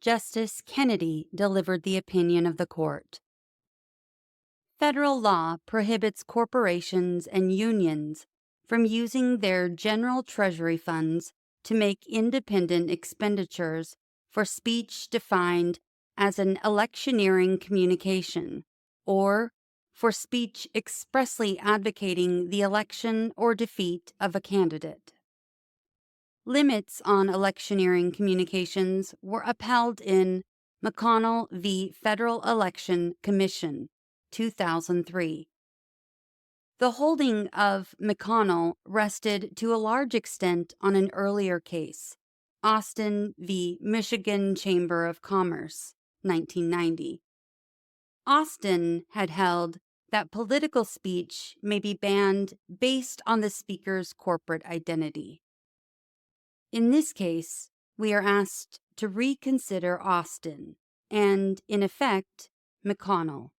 Justice Kennedy delivered the opinion of the court. Federal law prohibits corporations and unions from using their general treasury funds to make independent expenditures for speech defined as an electioneering communication, or for speech expressly advocating the election or defeat of a candidate. Limits on electioneering communications were upheld in McConnell v. Federal Election Commission, 2003. The holding of McConnell rested to a large extent on an earlier case, Austin v. Michigan Chamber of Commerce, 1990. Austin had held that political speech may be banned based on the speaker's corporate identity. In this case, we are asked to reconsider Austin and, in effect, McConnell.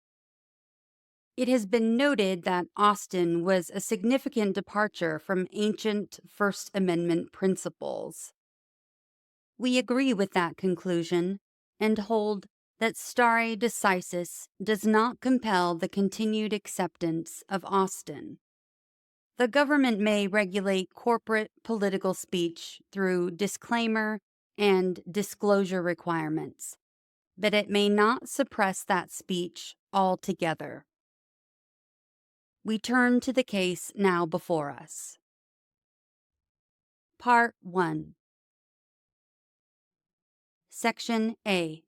It has been noted that Austin was a significant departure from ancient First Amendment principles. We agree with that conclusion and hold that stare decisis does not compel the continued acceptance of Austin. The government may regulate corporate political speech through disclaimer and disclosure requirements, but it may not suppress that speech altogether. We turn to the case now before us. Part 1. Section A.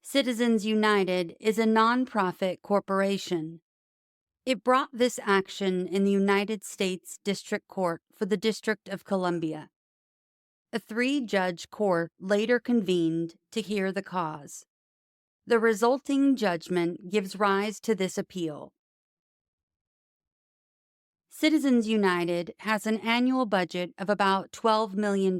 Citizens United is a nonprofit corporation. It brought this action in the United States District Court for the District of Columbia. A 3-judge court later convened to hear the cause. The resulting judgment gives rise to this appeal. Citizens United has an annual budget of about $12 million.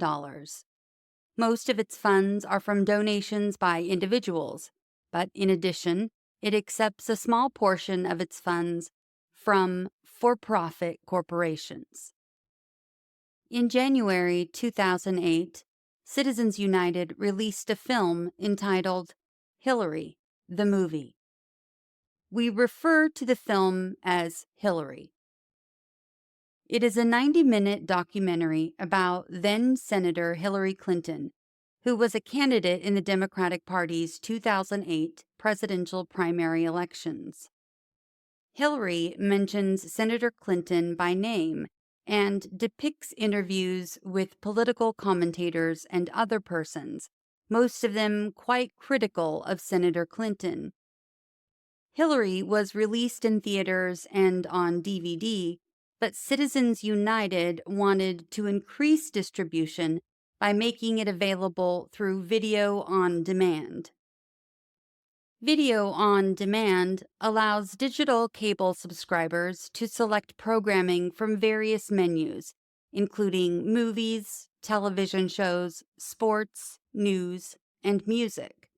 Most of its funds are from donations by individuals, but in addition, it accepts a small portion of its funds from for-profit corporations. In January 2008, Citizens United released a film entitled Hillary, the Movie. We refer to the film as Hillary. It is a 90-minute documentary about then-Senator Hillary Clinton, who was a candidate in the Democratic Party's 2008 presidential primary elections. Hillary mentions Senator Clinton by name and depicts interviews with political commentators and other persons, most of them quite critical of Senator Clinton. Hillary was released in theaters and on DVD, but Citizens United wanted to increase distribution by making it available through video on demand. Video on demand allows digital cable subscribers to select programming from various menus, including movies, television shows, sports, news, and music.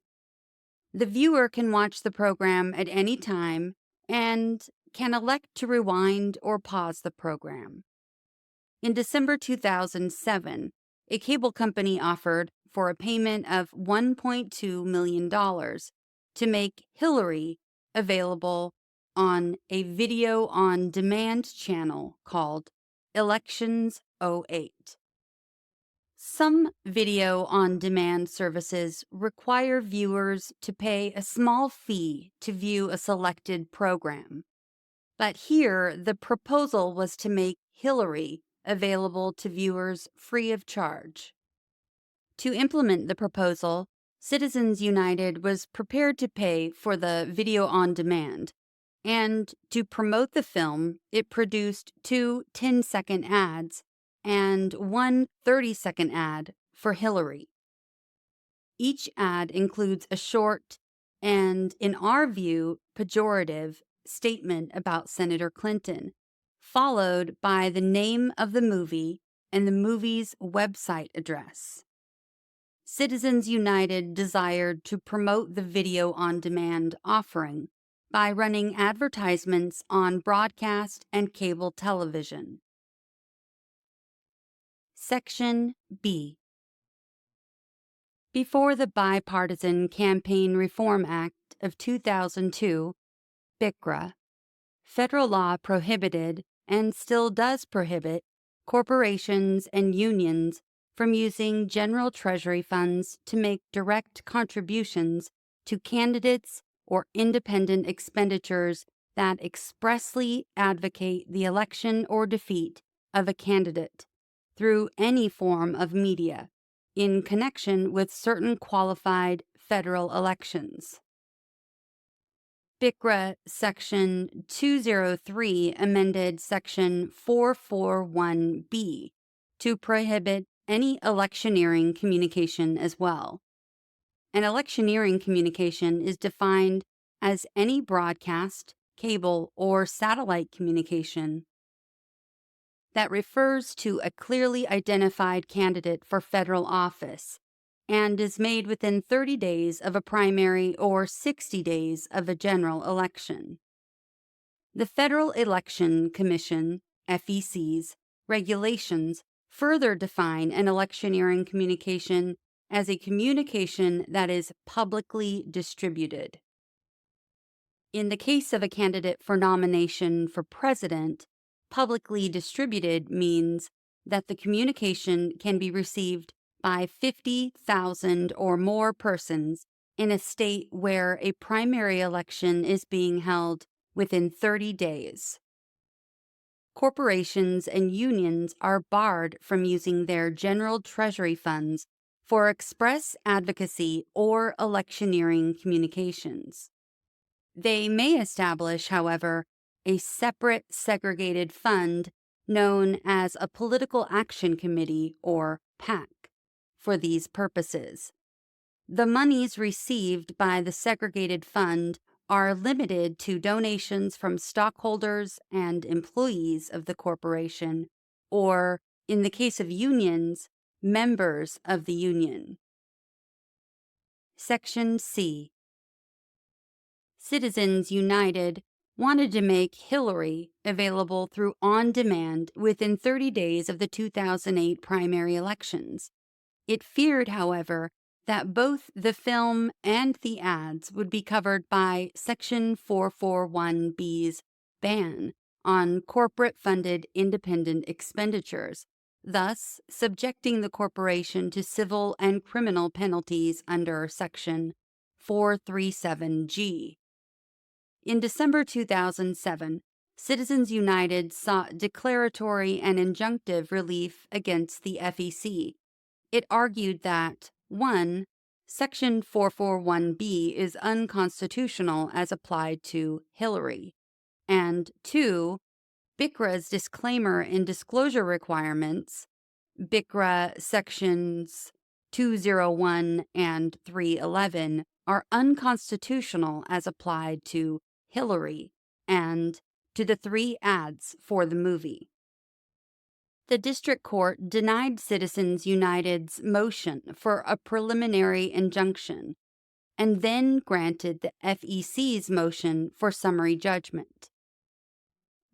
The viewer can watch the program at any time and can elect to rewind or pause the program. In December 2007, a cable company offered, for a payment of $1.2 million, to make Hillary available on a video on demand channel called Elections 08. Some video on demand services require viewers to pay a small fee to view a selected program. But here, the proposal was to make Hillary available to viewers free of charge. To implement the proposal, Citizens United was prepared to pay for the video on demand, and to promote the film, it produced 2 10-second ads and 1 30-second ad for Hillary. Each ad includes a short and, in our view, pejorative statement about Senator Clinton, followed by the name of the movie and the movie's website address. Citizens United desired to promote the video on demand offering by running advertisements on broadcast and cable television. Section B. Before the Bipartisan Campaign Reform Act of 2002, BICRA, federal law prohibited, and still does prohibit, corporations and unions from using general treasury funds to make direct contributions to candidates or independent expenditures that expressly advocate the election or defeat of a candidate through any form of media in connection with certain qualified federal elections. BICRA Section 203 amended Section 441B to prohibit any electioneering communication as well. An electioneering communication is defined as any broadcast, cable, or satellite communication that refers to a clearly identified candidate for federal office and is made within 30 days of a primary or 60 days of a general election. The Federal Election Commission, FEC's, regulations further define an electioneering communication as a communication that is publicly distributed. In the case of a candidate for nomination for president, publicly distributed means that the communication can be received by 50,000 or more persons in a state where a primary election is being held within 30 days. Corporations and unions are barred from using their general treasury funds for express advocacy or electioneering communications. They may establish, however, a separate segregated fund known as a Political Action Committee, or PAC, for these purposes. The monies received by the segregated fund are limited to donations from stockholders and employees of the corporation, or, in the case of unions, members of the union. Section C. Citizens United wanted to make Hillary available through on demand within 30 days of the 2008 primary elections. It feared, however, that both the film and the ads would be covered by Section 441B's ban on corporate-funded independent expenditures, thus subjecting the corporation to civil and criminal penalties under Section 437G. In December 2007, Citizens United sought declaratory and injunctive relief against the FEC. It argued that 1. Section 441B is unconstitutional as applied to Hillary, and 2. BICRA's disclaimer and disclosure requirements, BICRA Sections 201 and 311, are unconstitutional as applied to Hillary and to the 3 ads for the movie. The district court denied Citizens United's motion for a preliminary injunction and then granted the FEC's motion for summary judgment.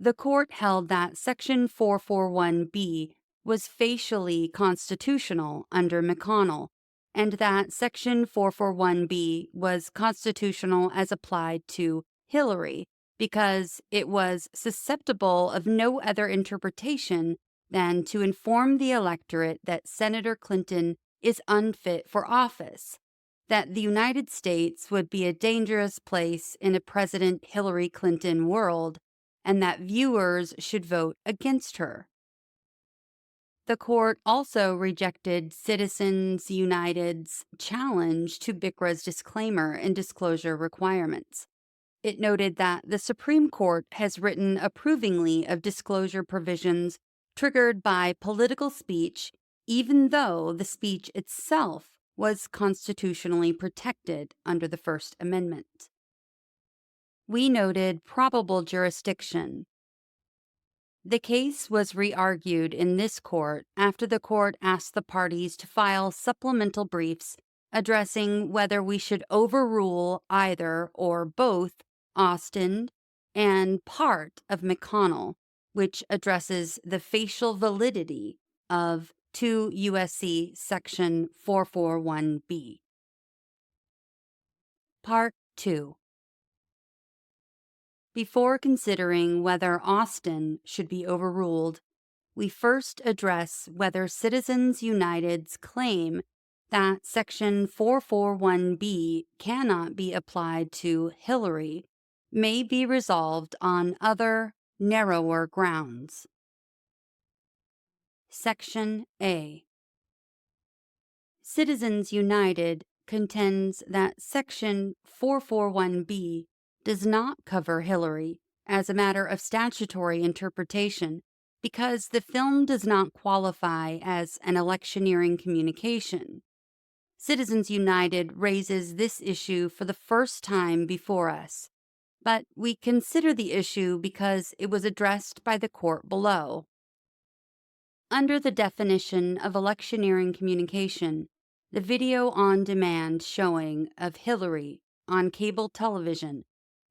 The court held that Section 441B was facially constitutional under McConnell, and that Section 441B was constitutional as applied to Hillary because it was susceptible of no other interpretation than to inform the electorate that Senator Clinton is unfit for office, that the United States would be a dangerous place in a President Hillary Clinton world, and that viewers should vote against her. The court also rejected Citizens United's challenge to BICRA's disclaimer and disclosure requirements. It noted that the Supreme Court has written approvingly of disclosure provisions triggered by political speech, even though the speech itself was constitutionally protected under the First Amendment. We noted probable jurisdiction. The case was re-argued in this court after the court asked the parties to file supplemental briefs addressing whether we should overrule either or both Austin and part of McConnell, which addresses the facial validity of 2 U.S.C. Section 441B. Part 2. Before considering whether Austin should be overruled, we first address whether Citizens United's claim that Section 441B cannot be applied to Hillary may be resolved on other, narrower grounds. Section A. Citizens United contends that Section 441B does not cover Hillary as a matter of statutory interpretation because the film does not qualify as an electioneering communication. Citizens United raises this issue for the first time before us, but we consider the issue because it was addressed by the court below. Under the definition of electioneering communication, the video on demand showing of Hillary on cable television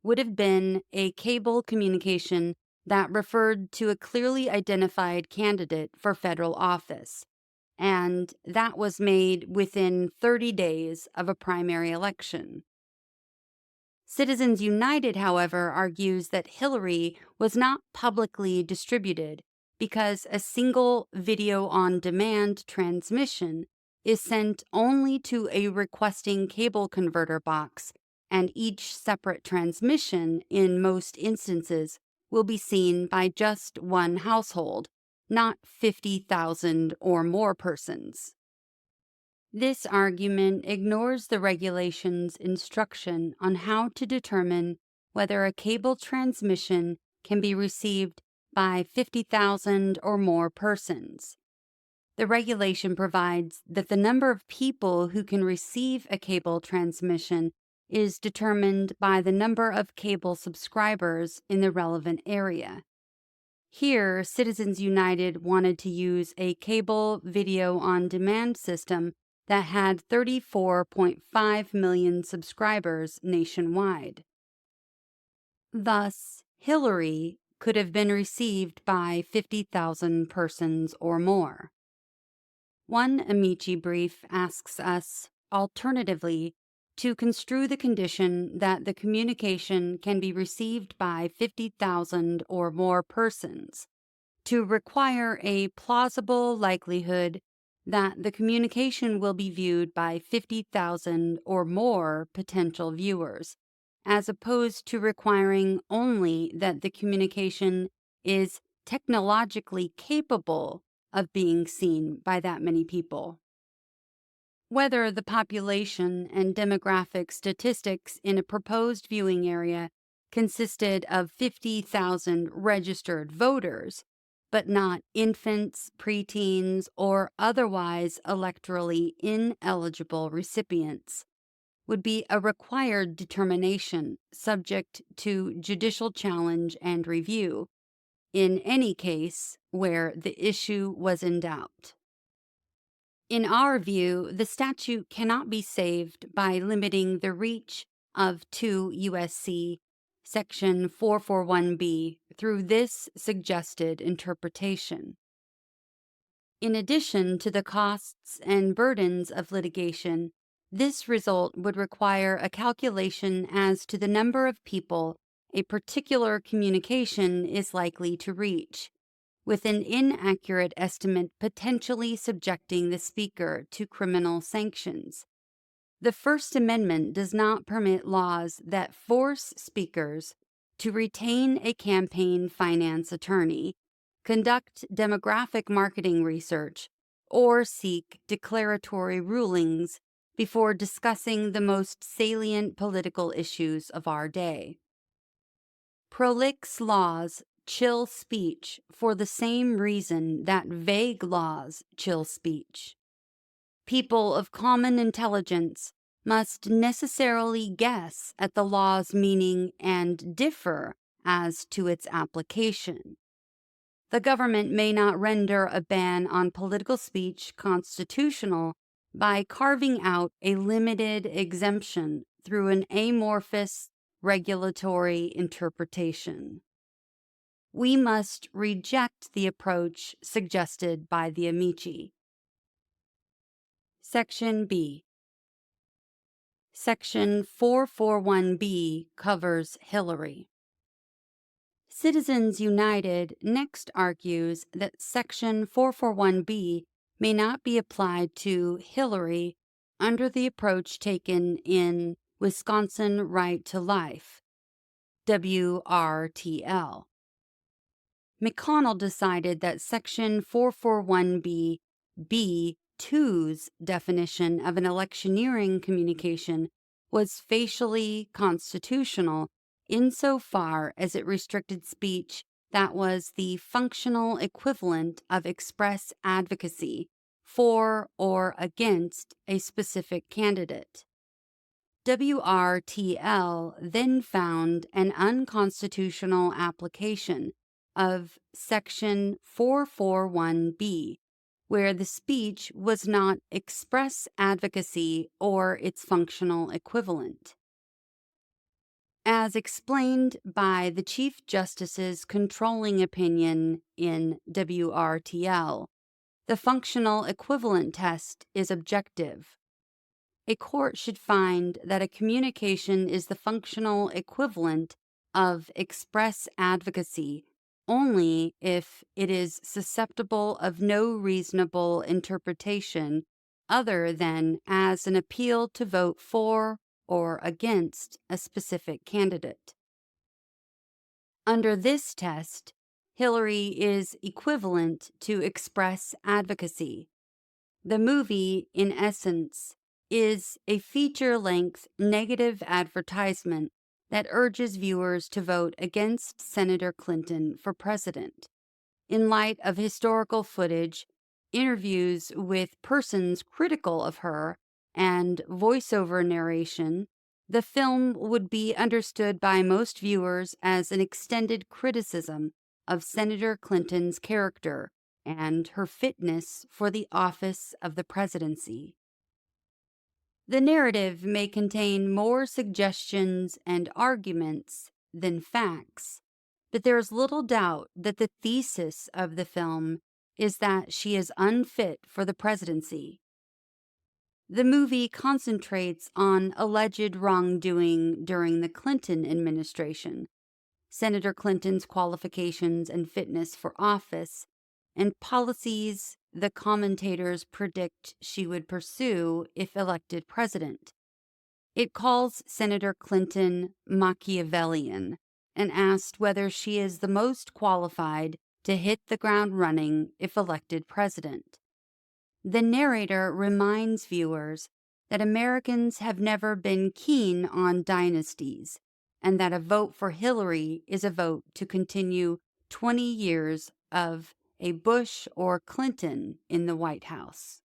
would have been a cable communication that referred to a clearly identified candidate for federal office, and that was made within 30 days of a primary election. Citizens United, however, argues that Hillary was not publicly distributed because a single video on demand transmission is sent only to a requesting cable converter box, and each separate transmission, in most instances, will be seen by just one household, not 50,000 or more persons. This argument ignores the regulation's instruction on how to determine whether a cable transmission can be received by 50,000 or more persons. The regulation provides that the number of people who can receive a cable transmission is determined by the number of cable subscribers in the relevant area. Here, Citizens United wanted to use a cable video on demand system that had 34.5 million subscribers nationwide. Thus, Hillary could have been received by 50,000 persons or more. One Amici brief asks us, alternatively, to construe the condition that the communication can be received by 50,000 or more persons to require a plausible likelihood that the communication will be viewed by 50,000 or more potential viewers, as opposed to requiring only that the communication is technologically capable of being seen by that many people. Whether the population and demographic statistics in a proposed viewing area consisted of 50,000 registered voters, but not infants, preteens, or otherwise electorally ineligible recipients, would be a required determination subject to judicial challenge and review, in any case where the issue was in doubt. In our view, the statute cannot be saved by limiting the reach of 2 U.S.C. Section 441B through this suggested interpretation. In addition to the costs and burdens of litigation, this result would require a calculation as to the number of people a particular communication is likely to reach, with an inaccurate estimate potentially subjecting the speaker to criminal sanctions. The First Amendment does not permit laws that force speakers to retain a campaign finance attorney, conduct demographic marketing research, or seek declaratory rulings before discussing the most salient political issues of our day. Prolix laws chill speech for the same reason that vague laws chill speech. People of common intelligence must necessarily guess at the law's meaning and differ as to its application. The government may not render a ban on political speech constitutional by carving out a limited exemption through an amorphous regulatory interpretation. We must reject the approach suggested by the Amici. Section B. Section 441B covers Hillary. Citizens United next argues that Section 441B may not be applied to Hillary under the approach taken in Wisconsin Right to Life, WRTL. McConnell decided that Section 441B B2's definition of an electioneering communication was facially constitutional insofar as it restricted speech that was the functional equivalent of express advocacy for or against a specific candidate. WRTL then found an unconstitutional application of Section 441B, where the speech was not express advocacy or its functional equivalent. As explained by the Chief Justice's controlling opinion in WRTL, the functional equivalent test is objective. A court should find that a communication is the functional equivalent of express advocacy only if it is susceptible of no reasonable interpretation other than as an appeal to vote for or against a specific candidate. Under this test, Hillary is equivalent to express advocacy. The movie, in essence, is a feature-length negative advertisement that urges viewers to vote against Senator Clinton for president. In light of historical footage, interviews with persons critical of her, and voiceover narration, the film would be understood by most viewers as an extended criticism of Senator Clinton's character and her fitness for the office of the presidency. The narrative may contain more suggestions and arguments than facts, but there is little doubt that the thesis of the film is that she is unfit for the presidency. The movie concentrates on alleged wrongdoing during the Clinton administration, Senator Clinton's qualifications and fitness for office, and policies the commentators predict she would pursue if elected president. It calls Senator Clinton Machiavellian and asked whether she is the most qualified to hit the ground running if elected president. The narrator reminds viewers that Americans have never been keen on dynasties and that a vote for Hillary is a vote to continue 20 years of a Bush or Clinton in the White House.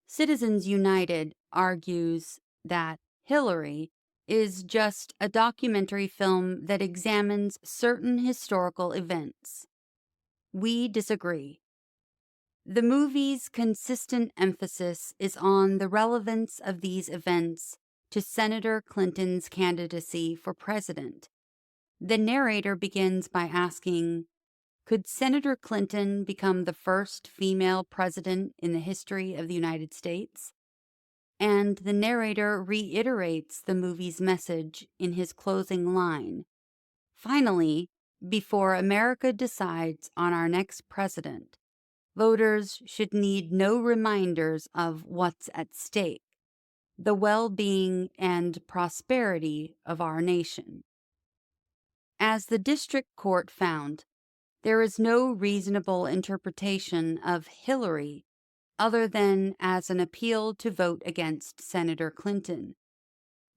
Citizens United argues that Hillary is just a documentary film that examines certain historical events. We disagree. The movie's consistent emphasis is on the relevance of these events to Senator Clinton's candidacy for president. The narrator begins by asking, could Senator Clinton become the first female president in the history of the United States? And the narrator reiterates the movie's message in his closing line. Finally, before America decides on our next president, voters should need no reminders of what's at stake, the well-being and prosperity of our nation. As the district court found, there is no reasonable interpretation of Hillary other than as an appeal to vote against Senator Clinton.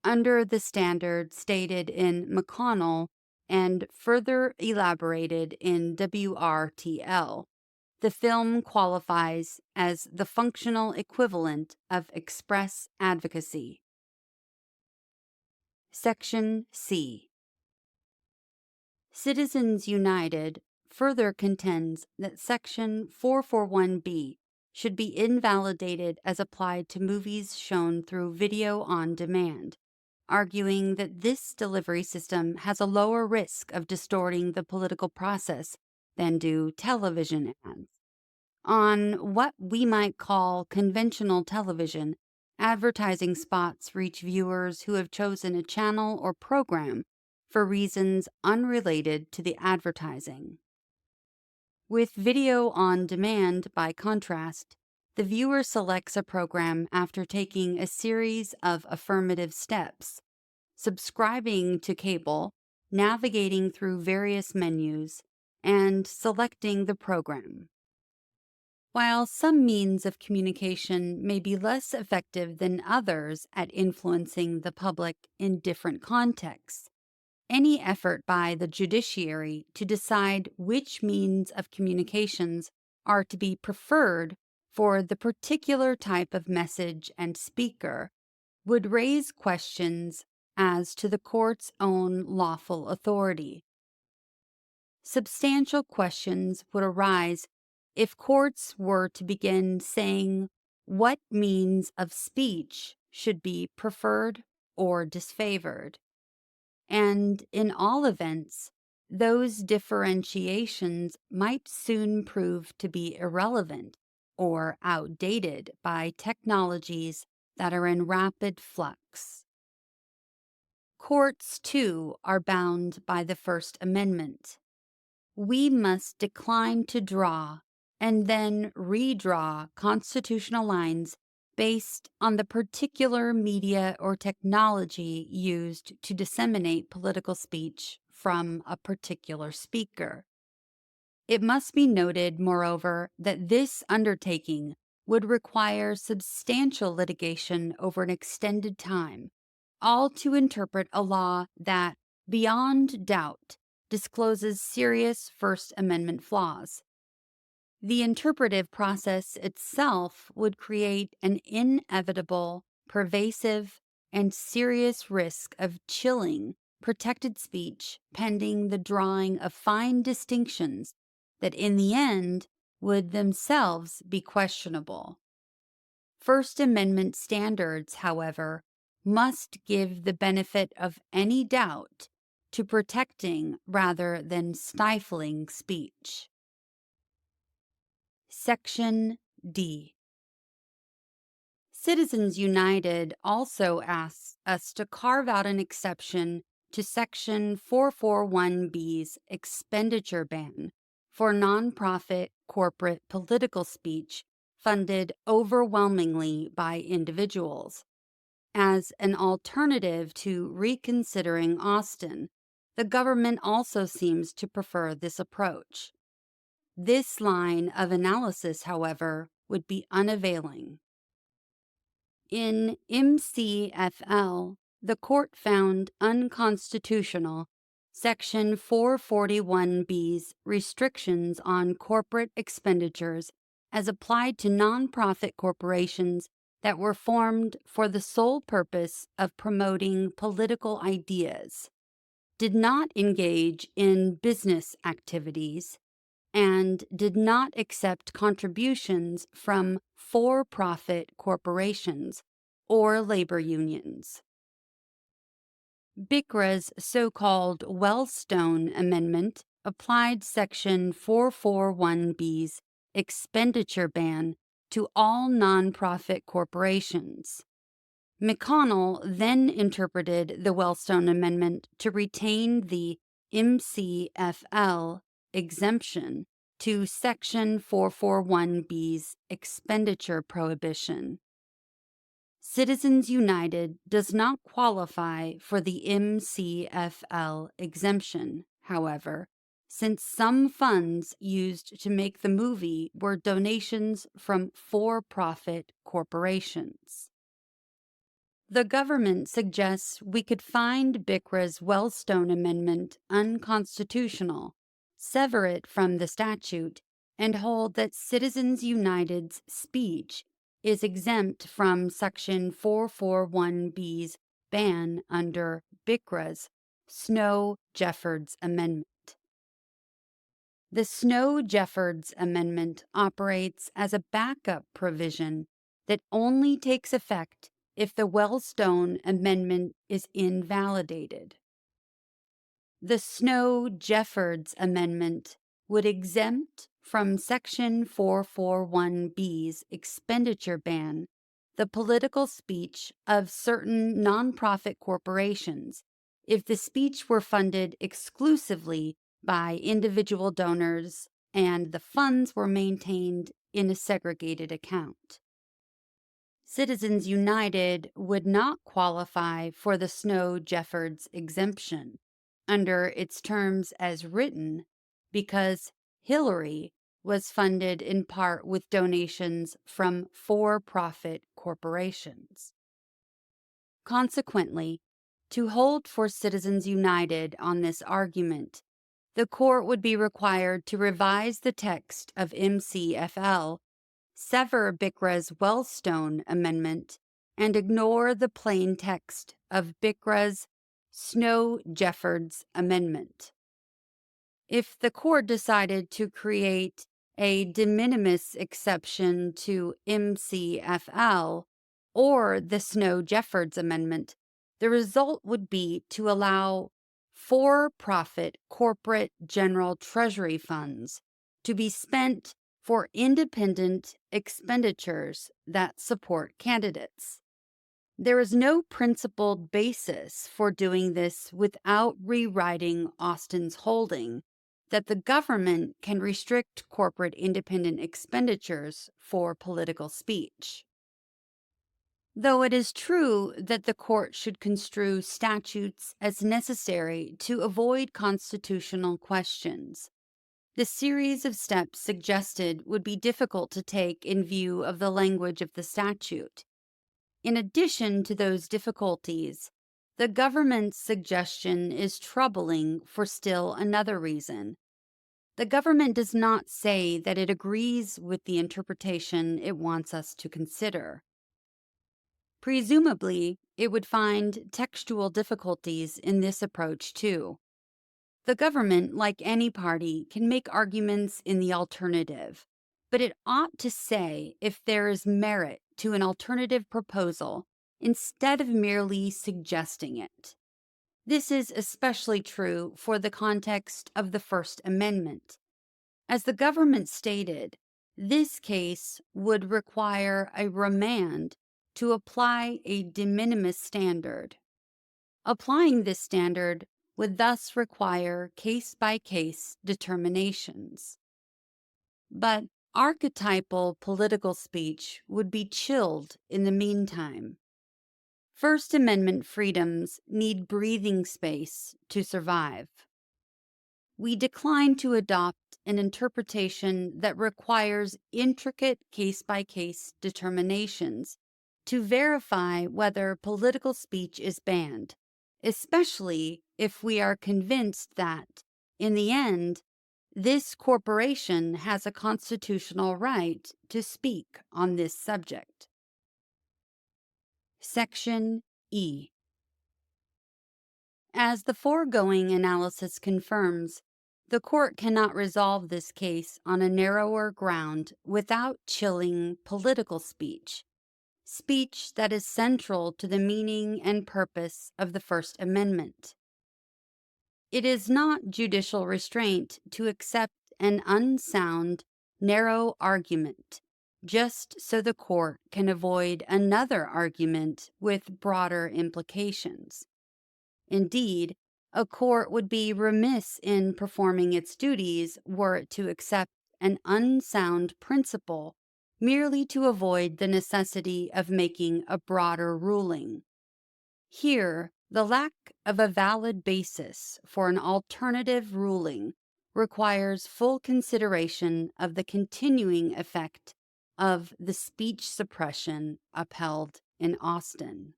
Under the standard stated in McConnell and further elaborated in WRTL, the film qualifies as the functional equivalent of express advocacy. Section C. Citizens United further contends that Section 441B should be invalidated as applied to movies shown through video on demand, arguing that this delivery system has a lower risk of distorting the political process than do television ads. On what we might call conventional television, advertising spots reach viewers who have chosen a channel or program for reasons unrelated to the advertising. With video on demand, by contrast, the viewer selects a program after taking a series of affirmative steps, subscribing to cable, navigating through various menus, and selecting the program. While some means of communication may be less effective than others at influencing the public in different contexts, any effort by the judiciary to decide which means of communications are to be preferred for the particular type of message and speaker would raise questions as to the court's own lawful authority. Substantial questions would arise if courts were to begin saying what means of speech should be preferred or disfavored. And in all events, those differentiations might soon prove to be irrelevant or outdated by technologies that are in rapid flux. Courts, too, are bound by the First Amendment. We must decline to draw and then redraw constitutional lines based on the particular media or technology used to disseminate political speech from a particular speaker. It must be noted, moreover, that this undertaking would require substantial litigation over an extended time, all to interpret a law that, beyond doubt, discloses serious First Amendment flaws. The interpretive process itself would create an inevitable, pervasive, and serious risk of chilling protected speech pending the drawing of fine distinctions that in the end would themselves be questionable. First Amendment standards, however, must give the benefit of any doubt to protecting rather than stifling speech. Section D. Citizens United also asks us to carve out an exception to Section 441B's expenditure ban for nonprofit corporate political speech funded overwhelmingly by individuals. As an alternative to reconsidering Austin, the government also seems to prefer this approach. This line of analysis, however, would be unavailing. In MCFL, the court found unconstitutional Section 441B's restrictions on corporate expenditures as applied to nonprofit corporations that were formed for the sole purpose of promoting political ideas, did not engage in business activities, and did not accept contributions from for-profit corporations or labor unions. BICRA's so-called Wellstone Amendment applied Section 441B's expenditure ban to all nonprofit corporations. McConnell then interpreted the Wellstone Amendment to retain the MCFL exemption to Section 441B's expenditure prohibition. Citizens United does not qualify for the MCFL exemption, however, since some funds used to make the movie were donations from for-profit corporations. The government suggests we could find BICRA's Wellstone Amendment unconstitutional, sever it from the statute, and hold that Citizens United's speech is exempt from Section 441B's ban under BICRA's Snow-Jeffords Amendment. The Snow-Jeffords Amendment operates as a backup provision that only takes effect if the Wellstone Amendment is invalidated. The Snow-Jeffords Amendment would exempt from Section 441B's expenditure ban the political speech of certain nonprofit corporations if the speech were funded exclusively by individual donors and the funds were maintained in a segregated account. Citizens United would not qualify for the Snow-Jeffords exemption under its terms as written because Hillary was funded in part with donations from for-profit corporations. Consequently, to hold for Citizens United on this argument, the court would be required to revise the text of MCFL, sever BICRA's Wellstone Amendment, and ignore the plain text of BICRA's Snow-Jeffords Amendment. If the court decided to create a de minimis exception to MCFL or the Snow-Jeffords Amendment, the result would be to allow for-profit corporate general treasury funds to be spent for independent expenditures that support candidates. There is no principled basis for doing this without rewriting Austin's holding that the government can restrict corporate independent expenditures for political speech. Though it is true that the court should construe statutes as necessary to avoid constitutional questions, the series of steps suggested would be difficult to take in view of the language of the statute. In addition to those difficulties, the government's suggestion is troubling for still another reason. The government does not say that it agrees with the interpretation it wants us to consider. Presumably, it would find textual difficulties in this approach too. The government, like any party, can make arguments in the alternative, but it ought to say if there is merit to an alternative proposal instead of merely suggesting it. This is especially true for the context of the First Amendment. As the government stated, this case would require a remand to apply a de minimis standard. Applying this standard would thus require case-by-case determinations. But archetypal political speech would be chilled in the meantime. First Amendment freedoms need breathing space to survive. We decline to adopt an interpretation that requires intricate case-by-case determinations to verify whether political speech is banned, especially if we are convinced that, in the end, this corporation has a constitutional right to speak on this subject. Section E. As the foregoing analysis confirms, the court cannot resolve this case on a narrower ground without chilling political speech, speech that is central to the meaning and purpose of the First Amendment. It is not judicial restraint to accept an unsound, narrow argument just so the court can avoid another argument with broader implications. Indeed, a court would be remiss in performing its duties were it to accept an unsound principle merely to avoid the necessity of making a broader ruling. Here, the lack of a valid basis for an alternative ruling requires full consideration of the continuing effect of the speech suppression upheld in Austin.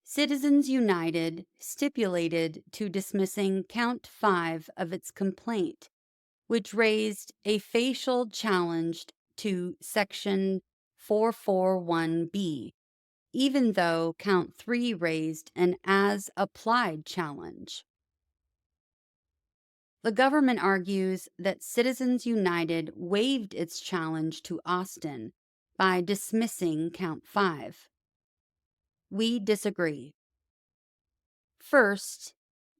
Citizens United stipulated to dismissing Count 5 of its complaint, which raised a facial challenge to Section 441B, even though Count 3 raised an as-applied challenge. The government argues that Citizens United waived its challenge to Austin by dismissing Count 5. We disagree. First,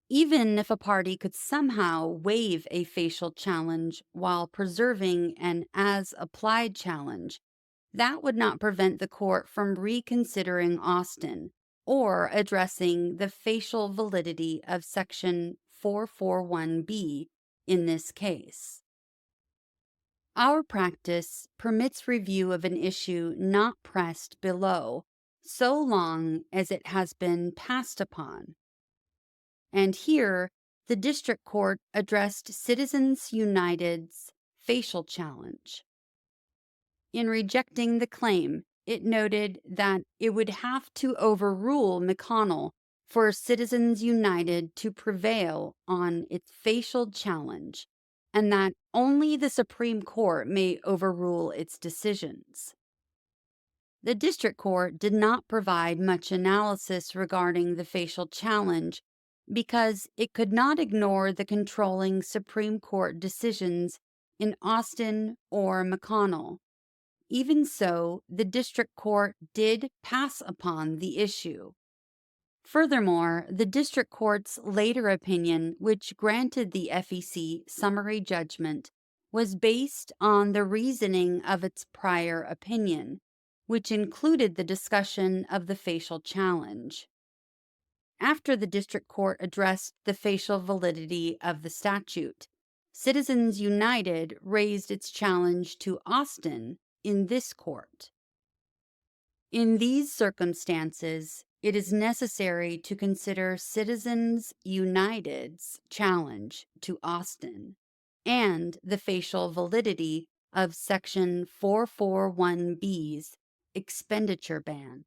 Even if a party could somehow waive a facial challenge while preserving an as applied challenge, that would not prevent the court from reconsidering Austin or addressing the facial validity of Section 441B in this case. Our practice permits review of an issue not pressed below so long as it has been passed upon. And here, the district court addressed Citizens United's facial challenge. In rejecting the claim, it noted that it would have to overrule McConnell for Citizens United to prevail on its facial challenge, and that only the Supreme Court may overrule its decisions. The district court did not provide much analysis regarding the facial challenge because it could not ignore the controlling Supreme Court decisions in Austin or McConnell. Even so, the district court did pass upon the issue. Furthermore, the district court's later opinion, which granted the FEC summary judgment, was based on the reasoning of its prior opinion, which included the discussion of the facial challenge. After the district court addressed the facial validity of the statute, Citizens United raised its challenge to Austin in this court. In these circumstances, it is necessary to consider Citizens United's challenge to Austin and the facial validity of Section 441B's expenditure ban.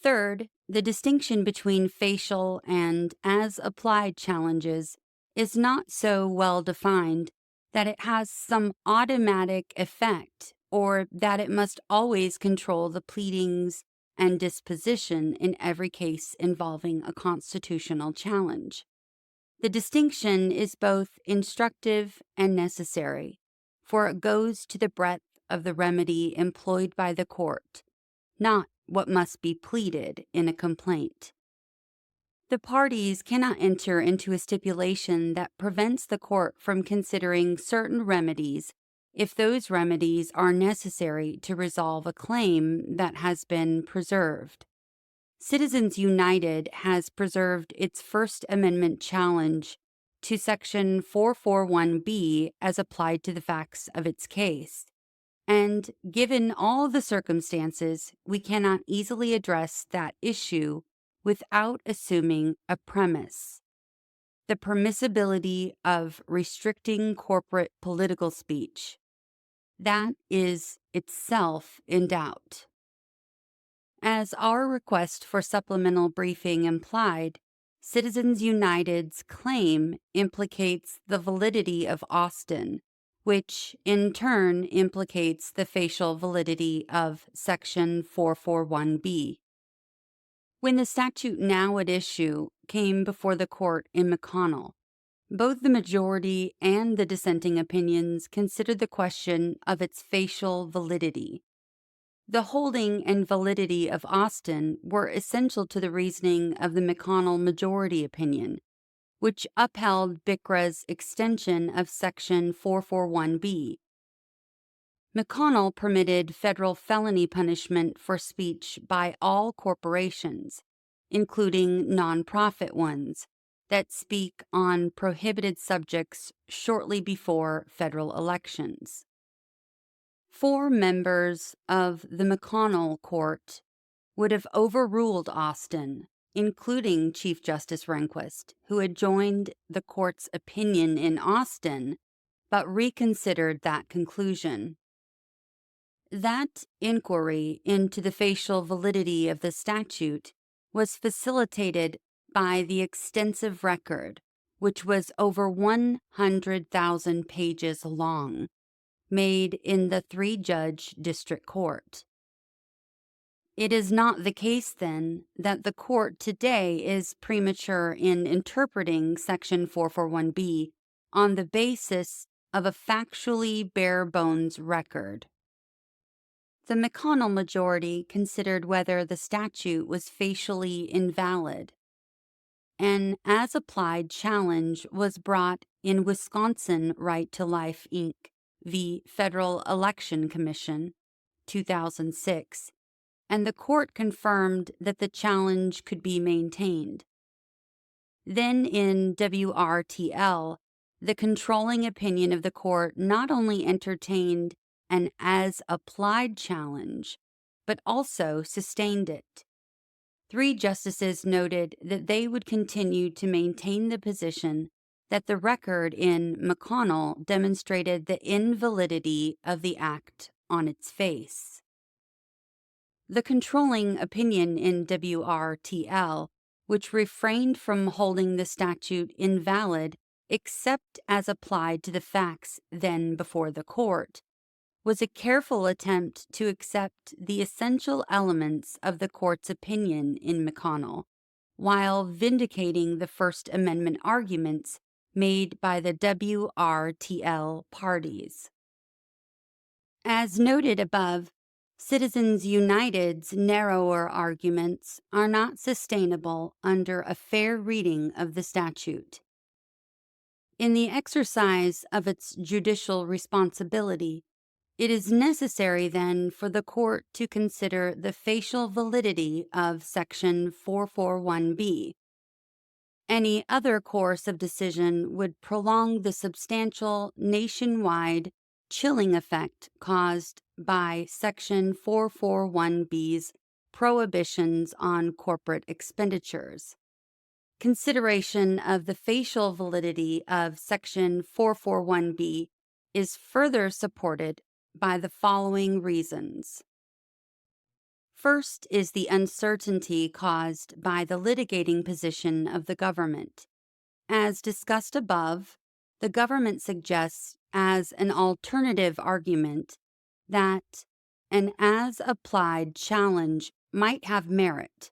Third, the distinction between facial and as-applied challenges is not so well defined that it has some automatic effect or that it must always control the pleadings and disposition in every case involving a constitutional challenge. The distinction is both instructive and necessary, for it goes to the breadth of the remedy employed by the court, not what must be pleaded in a complaint. The parties cannot enter into a stipulation that prevents the court from considering certain remedies if those remedies are necessary to resolve a claim that has been preserved. Citizens United has preserved its First Amendment challenge to Section 441B as applied to the facts of its case. And given all the circumstances, we cannot easily address that issue without assuming a premise: the permissibility of restricting corporate political speech. That is itself in doubt. As our request for supplemental briefing implied, Citizens United's claim implicates the validity of Austin, which in turn implicates the facial validity of Section 441B. When the statute now at issue came before the court in McConnell, both the majority and the dissenting opinions considered the question of its facial validity. The holding and validity of Austin were essential to the reasoning of the McConnell majority opinion, which upheld BICRA's extension of Section 441B. McConnell permitted federal felony punishment for speech by all corporations, including nonprofit ones, that speak on prohibited subjects shortly before federal elections. 4 members of the McConnell court would have overruled Austin, including Chief Justice Rehnquist, who had joined the court's opinion in Austin, but reconsidered that conclusion. That inquiry into the facial validity of the statute was facilitated by the extensive record, which was over 100,000 pages long, made in the 3-judge district court. It is not the case, then, that the court today is premature in interpreting Section 441B on the basis of a factually bare-bones record. The McConnell majority considered whether the statute was facially invalid. an as-applied challenge was brought in Wisconsin Right to Life, Inc. v. Federal Election Commission, 2006, and the court confirmed that the challenge could be maintained. Then in WRTL, the controlling opinion of the court not only entertained an as-applied challenge, but also sustained it. 3 justices noted that they would continue to maintain the position that the record in McConnell demonstrated the invalidity of the act on its face. The controlling opinion in WRTL, which refrained from holding the statute invalid except as applied to the facts then before the court, was a careful attempt to accept the essential elements of the court's opinion in McConnell, while vindicating the First Amendment arguments made by the WRTL parties. As noted above, Citizens United's narrower arguments are not sustainable under a fair reading of the statute. In the exercise of its judicial responsibility, it is necessary then for the court to consider the facial validity of Section 441B. Any other course of decision would prolong the substantial nationwide chilling effect caused by Section 441B's prohibitions on corporate expenditures. Consideration of the facial validity of Section 441B is further supported by the following reasons. First is the uncertainty caused by the litigating position of the government. As discussed above, the government suggests as an alternative argument that an as-applied challenge might have merit.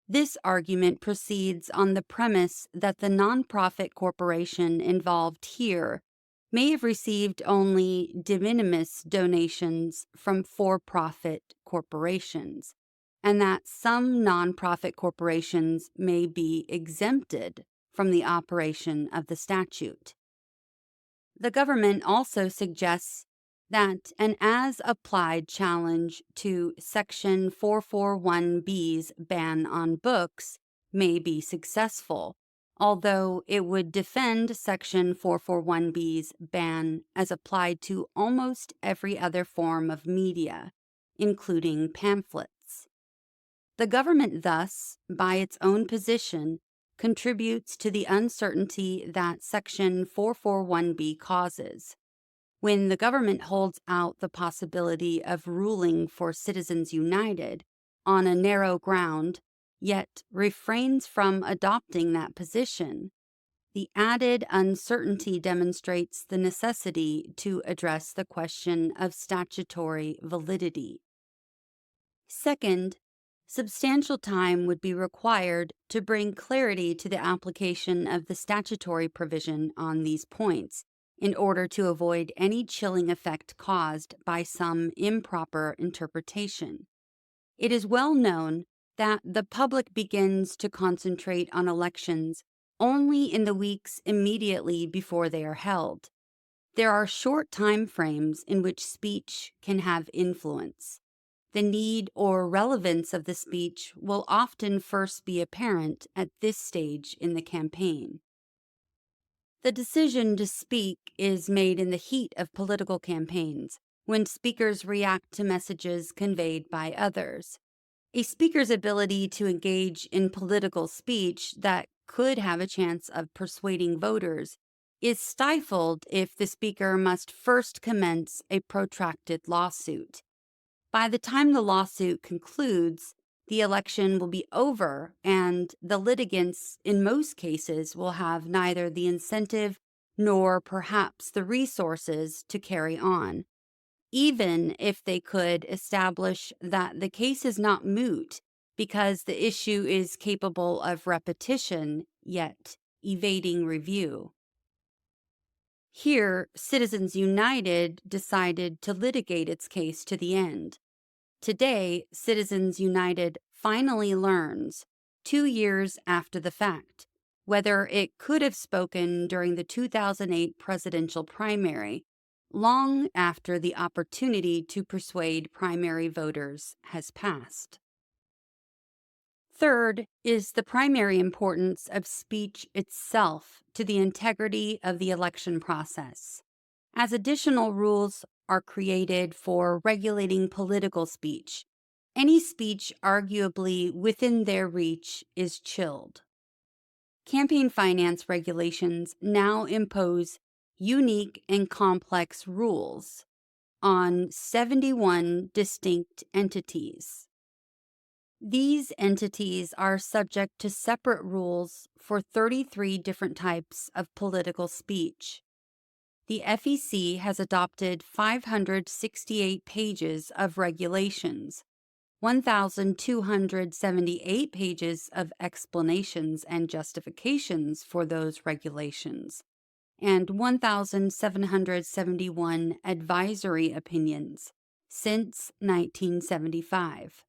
This argument proceeds on the premise that the nonprofit corporation involved here may have received only de minimis donations from for-profit corporations, and that some nonprofit corporations may be exempted from the operation of the statute. The government also suggests that an as-applied challenge to Section 441B's ban on books may be successful, although it would defend Section 441B's ban as applied to almost every other form of media, including pamphlets. The government thus, by its own position, contributes to the uncertainty that Section 441B causes. When the government holds out the possibility of ruling for Citizens United on a narrow ground, yet refrains from adopting that position, the added uncertainty demonstrates the necessity to address the question of statutory validity. Second, substantial time would be required to bring clarity to the application of the statutory provision on these points in order to avoid any chilling effect caused by some improper interpretation. It is well known that the public begins to concentrate on elections only in the weeks immediately before they are held. There are short time frames in which speech can have influence. The need or relevance of the speech will often first be apparent at this stage in the campaign. The decision to speak is made in the heat of political campaigns, when speakers react to messages conveyed by others. A speaker's ability to engage in political speech that could have a chance of persuading voters is stifled if the speaker must first commence a protracted lawsuit. By the time the lawsuit concludes, the election will be over, and the litigants, in most cases, will have neither the incentive nor perhaps the resources to carry on, even if they could establish that the case is not moot because the issue is capable of repetition, yet evading review. Here, Citizens United decided to litigate its case to the end. Today, Citizens United finally learns, 2 years after the fact, whether it could have spoken during the 2008 presidential primary, long after the opportunity to persuade primary voters has passed. Third is the primary importance of speech itself to the integrity of the election process. As additional rules are created for regulating political speech, any speech arguably within their reach is chilled. Campaign finance regulations now impose unique and complex rules on 71 distinct entities. These entities are subject to separate rules for 33 different types of political speech. The FEC has adopted 568 pages of regulations, 1,278 pages of explanations and justifications for those regulations, and 1,771 advisory opinions since 1975.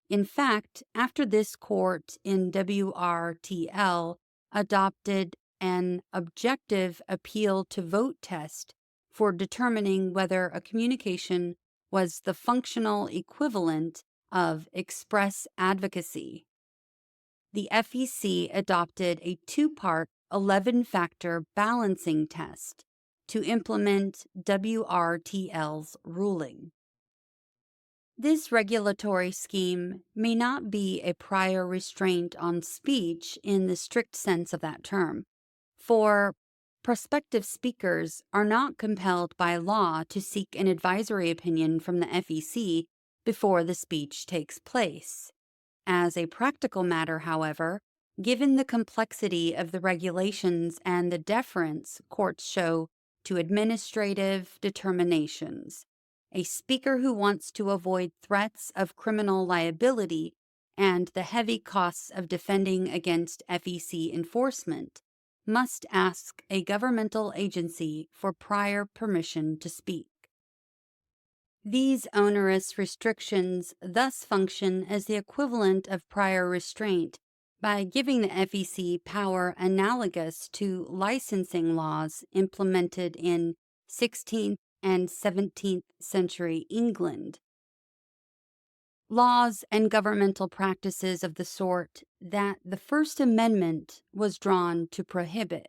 In fact, after this court in WRTL adopted an objective appeal to vote test for determining whether a communication was the functional equivalent of express advocacy, the FEC adopted a two-part 11-factor balancing test to implement WRTL's ruling. This regulatory scheme may not be a prior restraint on speech in the strict sense of that term, for prospective speakers are not compelled by law to seek an advisory opinion from the FEC before the speech takes place. As a practical matter, however, given the complexity of the regulations and the deference courts show to administrative determinations, a speaker who wants to avoid threats of criminal liability and the heavy costs of defending against FEC enforcement must ask a governmental agency for prior permission to speak. These onerous restrictions thus function as the equivalent of prior restraint by giving the FEC power analogous to licensing laws implemented in 16th and 17th century England. Laws and governmental practices of the sort that the First Amendment was drawn to prohibit.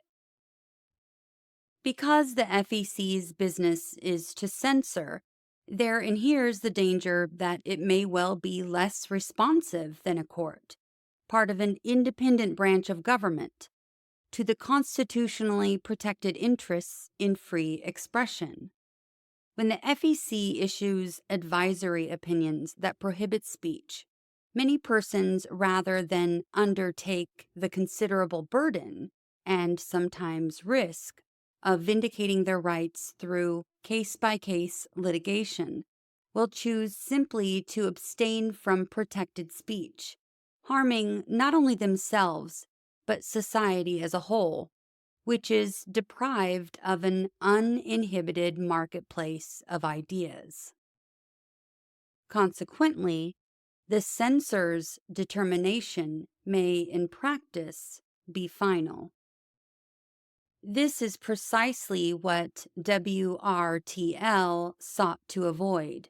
Because the FEC's business is to censor, there inheres the danger that it may well be less responsive than a court, part of an independent branch of government, to the constitutionally protected interests in free expression. When the FEC issues advisory opinions that prohibit speech, many persons, rather than undertake the considerable burden and sometimes risk of vindicating their rights through case-by-case litigation, will choose simply to abstain from protected speech, harming not only themselves, but society as a whole, which is deprived of an uninhibited marketplace of ideas. Consequently, the censor's determination may, in practice, be final. This is precisely what WRTL sought to avoid.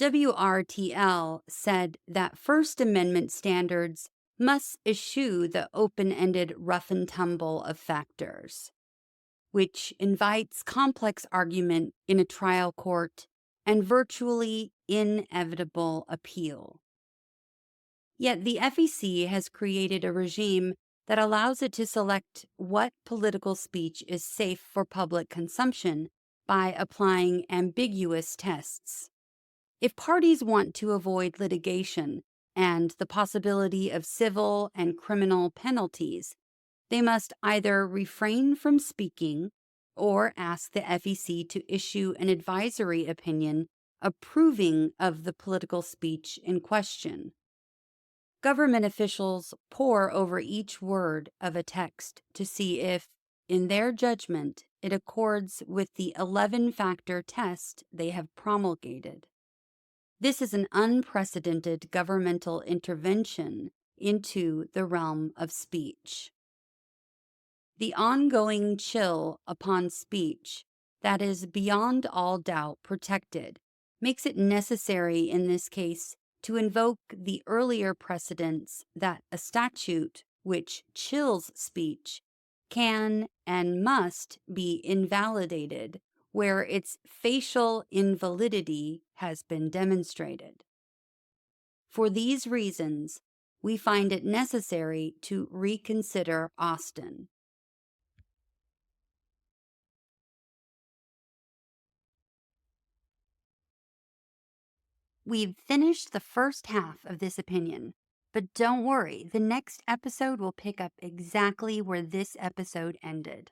WRTL said that First Amendment standards must eschew the open-ended rough and tumble of factors, which invites complex argument in a trial court and virtually inevitable appeal. Yet the FEC has created a regime that allows it to select what political speech is safe for public consumption by applying ambiguous tests. If parties want to avoid litigation and the possibility of civil and criminal penalties, they must either refrain from speaking or ask the FEC to issue an advisory opinion approving of the political speech in question. Government officials pore over each word of a text to see if, in their judgment, it accords with the 11-factor test they have promulgated. This is an unprecedented governmental intervention into the realm of speech. The ongoing chill upon speech that is beyond all doubt protected makes it necessary in this case to invoke the earlier precedents that a statute which chills speech can and must be invalidated where its facial invalidity has been demonstrated. For these reasons, we find it necessary to reconsider Austin. We've finished the first half of this opinion, but don't worry, the next episode will pick up exactly where this episode ended.